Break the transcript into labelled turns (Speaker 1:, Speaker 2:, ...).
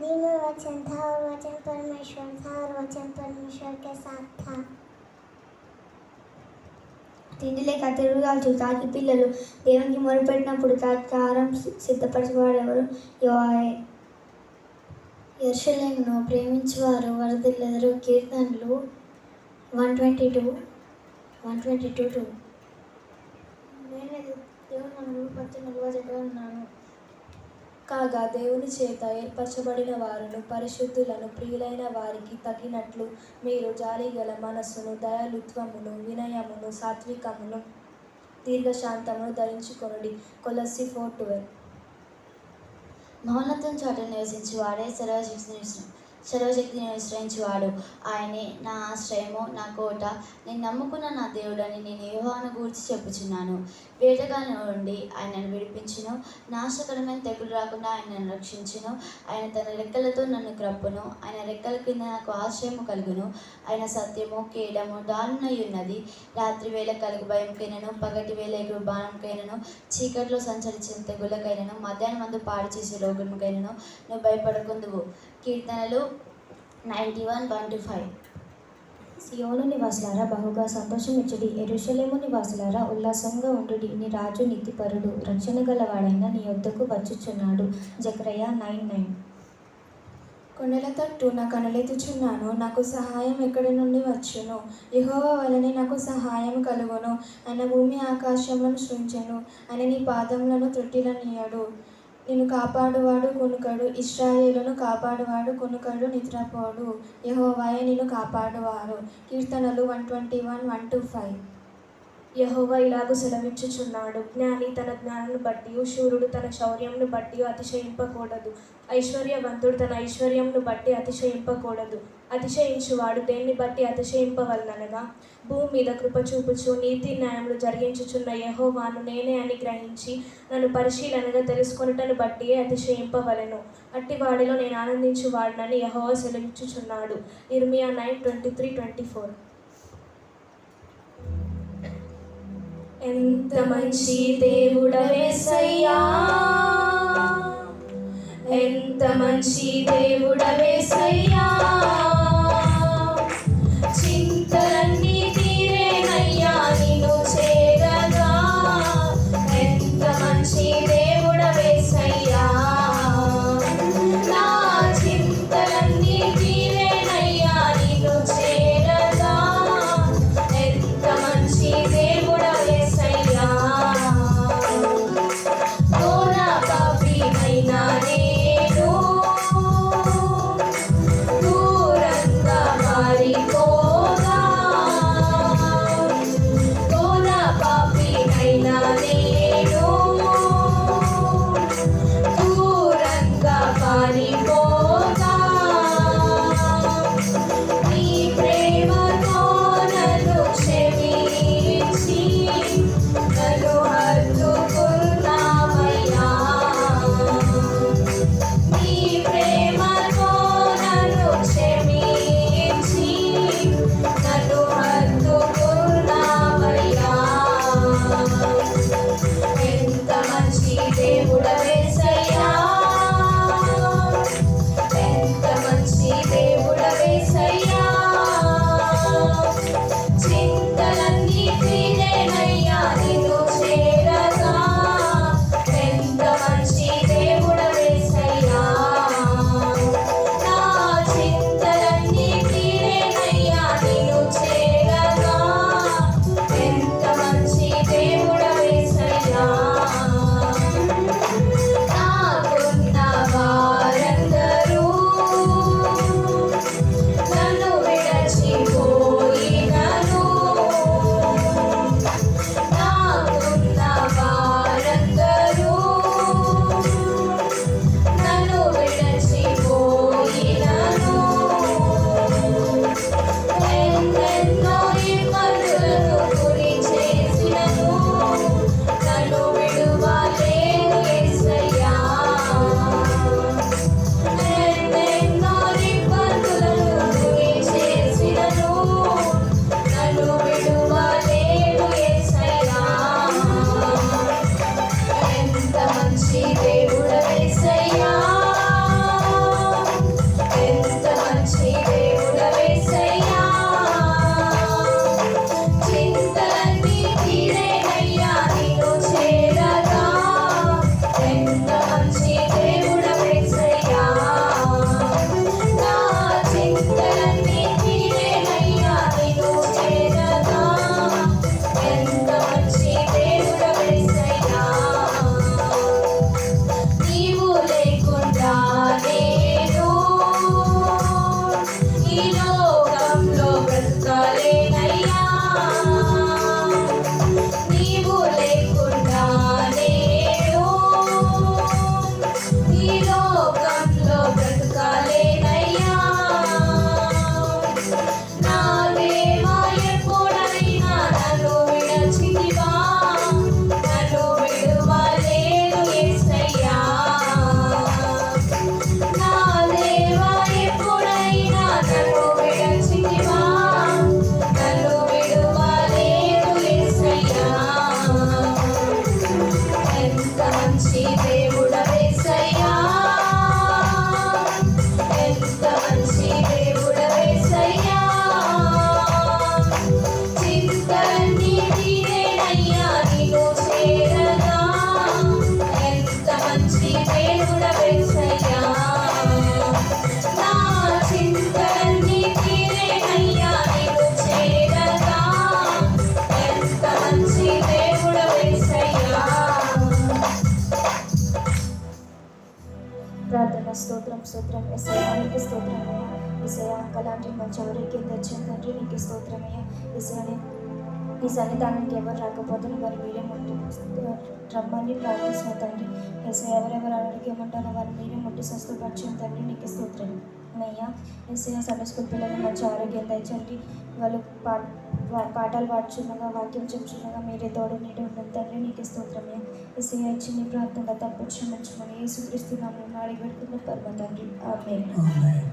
Speaker 1: आदि में वचन था और वचन परमेश्वर था और वचन परमेश्वर के साथ था.
Speaker 2: తిండి లేక తిరుగుదాల్చు తాకి పిల్లలు దేవునికి మొరపెట్టినప్పుడు తాకి ఆహారం సిద్ధపరచువాడెవరు? యెహోవాయే.
Speaker 3: యెరూషలేమును ప్రేమించువారు వరదిల్లెదరు. కీర్తనలు 122:2.
Speaker 2: నేను దేవుని నన్ను రూపొందించి నిలువజేయగా ఉన్నాను.
Speaker 4: కాగా దేవుని చేత ఏర్పరచబడిన వారును పరిశుద్ధులను ప్రియులైన వారికి తగినట్లు మీరు జాలిగల మనస్సును, దయాళుత్వమును, వినయమును, సాత్వికమును, దీర్ఘశాంతమును ధరించుకొనుడి. కొలస్సీ 4:12.
Speaker 3: మహోన్నతం చోట నివసించువాడే సర్వశక్తిని విశ్రయించువాడు. ఆయనే నా ఆశ్రయము, నా కోట, నేను నమ్ముకున్న నా దేవుడని నేను యెహోవాను గూర్చి చెప్పుచున్నాను. వేటగాని నుండి ఆయన నన్ను విడిపించును, నాశకరమైన తెగులు రాకుండా ఆయన నన్ను రక్షించును. ఆయన తన రెక్కలతో నన్ను క్రప్పును, ఆయన రెక్కల కింద నాకు ఆశ్రయము కలుగును. ఆయన సత్యము, కేడము డాలునై ఉన్నది. రాత్రి వేళ కలుగు భయంకైనను, పగటి వేళ ఎగురు బాణంకైనను, చీకట్లో సంచరించిన తెగులకైనను, మధ్యాహ్నం మందు పాడు చేసే రోగముకైనను నువ్వు భయపడకుందువు. కీర్తనలు 91:1-5.
Speaker 5: సియోను నివాసులారా బహుగా సంతోషమిచ్చుడి, యెరూషలేము నివాసులారా ఉల్లాసంగా ఉండుడి. నీ రాజు నీతిపరుడు, రక్షణ గలవాడైన నీ యొద్దకు వచ్చుచున్నాడు. జెకర్యా 9:9.
Speaker 4: కొండల తట్టు నా కనులెత్తుచున్నాను, నాకు సహాయం ఎక్కడి నుండి వచ్చును? యెహోవా వలనే నాకు సహాయం కలుగును. ఆయన భూమి ఆకాశములను సృజించెను, ఆయన నీ పాదములను త్రుటిలనియ్యడు. నిన్ను కాపాడువాడు కునుకడు, ఇశ్రాయేలును కాపాడువాడు కునుకడు, నిద్రపోడు. యెహోవాయే నిన్ను కాపాడువారు. కీర్తనలు 121:1-5.
Speaker 6: యెహోవా ఇలాగు సెలవిచ్చుచున్నాడు, జ్ఞాని తన జ్ఞానమును బట్టి, శూరుడు తన శౌర్యమును బట్టి అతిశయింపకూడదు. ఐశ్వర్యవంతుడు తన ఐశ్వర్యమును బట్టి అతిశయింపకూడదు. అతిశయించువాడు దేన్ని బట్టి అతిశయింపవలనగా, భూమి మీద కృప చూపుచు నీతి న్యాయములు జరిగించుచున్న యెహోవాను నేనే అని గ్రహించి నన్ను పరిశీలనగా తెలుసుకొనుటను బట్టియే అతిశయింపవలెను. అట్టివాడిలో నేను ఆనందించువాడినని యెహోవా సెలవిచ్చుచున్నాడు. ఇర్మియా 9:23-24. ఎంత మంచి దేవుడవేసయ్యా, ఎంత మంచి దేవుడవేసయ్యా, చింతలన్నీ తీరేనయ్యా నిన్ను చేరగా. ఎంత మంచి దేవుడవేసయ్యా, నా చింతలన్నీ తీరేనయ్యా నిన్ను చేరగా. ఎంత మంచి దేవుడవేసయ్యా, ఘోర పాపినైనా నేను
Speaker 5: స్తోత్రం స్తోత్రం ఎస్ఐయా నీకు స్తోత్రమయ్యా. ఎస్ఐయా అంకలాంటి మంచి ఆరోగ్యం తెచ్చిన తండ్రి నీకు స్తోత్రమయ్యా. ఎస్ఐని ఈ సన్నిధానానికి ఎవరు రాకపోతే మరి మీరే ముట్టి రమ్మని ప్రార్థిస్తున్న తండ్రి. ఎస్ఐ ఎవరెవరు ఆరోగ్యమంటారో వారు మీరే ముట్టి స్వస్థపరిచిన తండ్రి నీకు స్తోత్రం అయ్యా. ఎస్ఐ సండే స్కూల్ పిల్లలకు మంచి ఆరోగ్యం దయచండి. వాళ్ళు పాఠాలు పాడుచున్నగా వాక్యం చెప్పుచున్నగా మీరే తోడు నీడు ఉన్న తండ్రి నీకు స్తోత్రమే. ఎస్ఐ చిన్ని ప్రార్థనగా తప్పు క్షమించమని యేసుక్రీస్తు నామమున అడిగి పెడుతున్న పరమ తండ్రి. ఆమేన్.